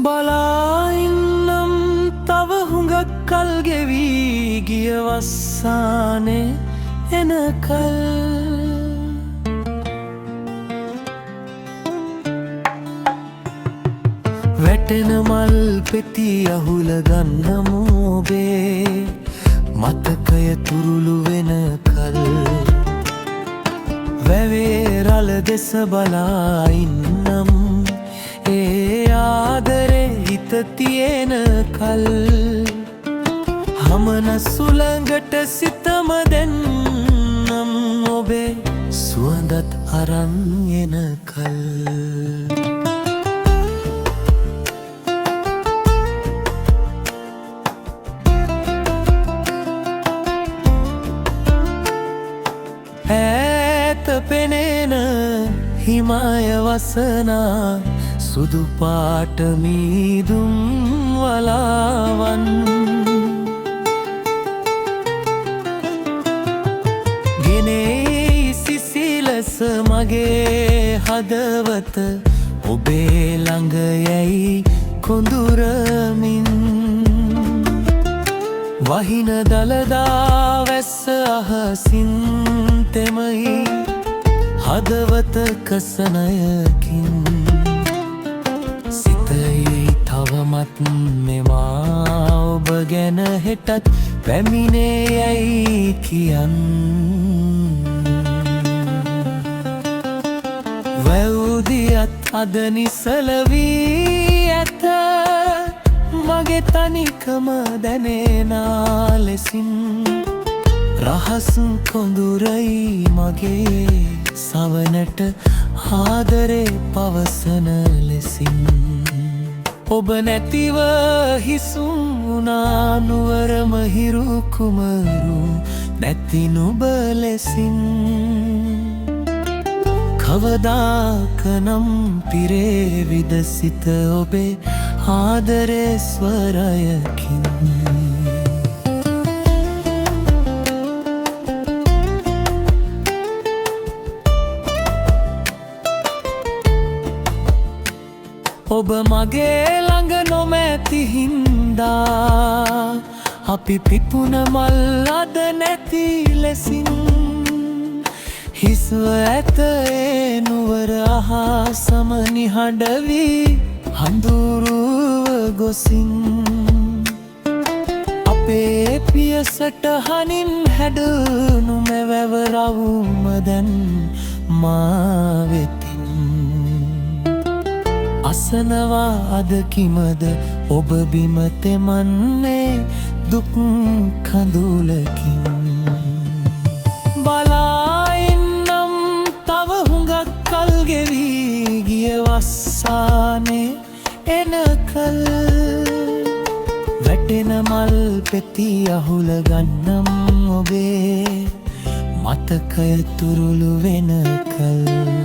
බලාඉන්නම් තව හුඟක් කල් ගෙවී ගිය වස්සානේ එනකල් වැටෙන මල් පෙති අහුල ගන්නමු ඔබේ මතකය තුරුළු වෙනකල් වැවේ රළ දෙස බලා ඉන්නම් ඒ ආදරේ හිත තියෙනකල් හමන සුළඟට සිතම දෙන්නම් ඔබේ සුවඳත් අරන් එනකල් ඈත පෙනෙන හිමාය වසනා සුදු පාට මීදුම් වලාවන් ගෙනෙයි සිසිලස මගේ හදවත ඔබේ ළඟ යැයි කොඳුරමින් වහින දළදා වැස්ස අහසින් තෙමයි හදවත කසනයකින් සිතයි තවමත් මෙවා ඔබ ගැන හෙටත් පැමිණේ යැයි කියන් වැව්දියත් අද නිසල වී ඇත මගේ තනිකම දැනෙනා ලෙසින් රහස් කොඳුරයි මගේ සවනට ආදරේ පවසන ලෙසින් ඔබ නැතිව හිසුම් වුණා නුවරම හිරු කුමරු නැති නුඹ ලෙසින් කවදාකනම් පිරේවිද සිත ඔබේ ආදරේ ස්වරයකින් ඔබ මගේ ළඟ නොමැති හින්දා අපි පිපුන මල් අද නැති ලෙසින් හිස්ව ඇත ඒ නුවර අහසම නිහඬ වී හඳුරුව ගොසින් අපේ පියසට හනින් හැඩුණු මෙවැව රවුම දැන් මා වෙතින් අසනවා අද කිමද ඔබ බිම තෙමන්නේ දුක් කඳුලකින් බලාඉන්නම් තව හුඟක් කල් ගෙවී ගිය වස්සානේ එනකල් වැටෙන මල් පෙති අහුල ගන්නම් ඔබේ මතකය තුරුළු වෙනකල්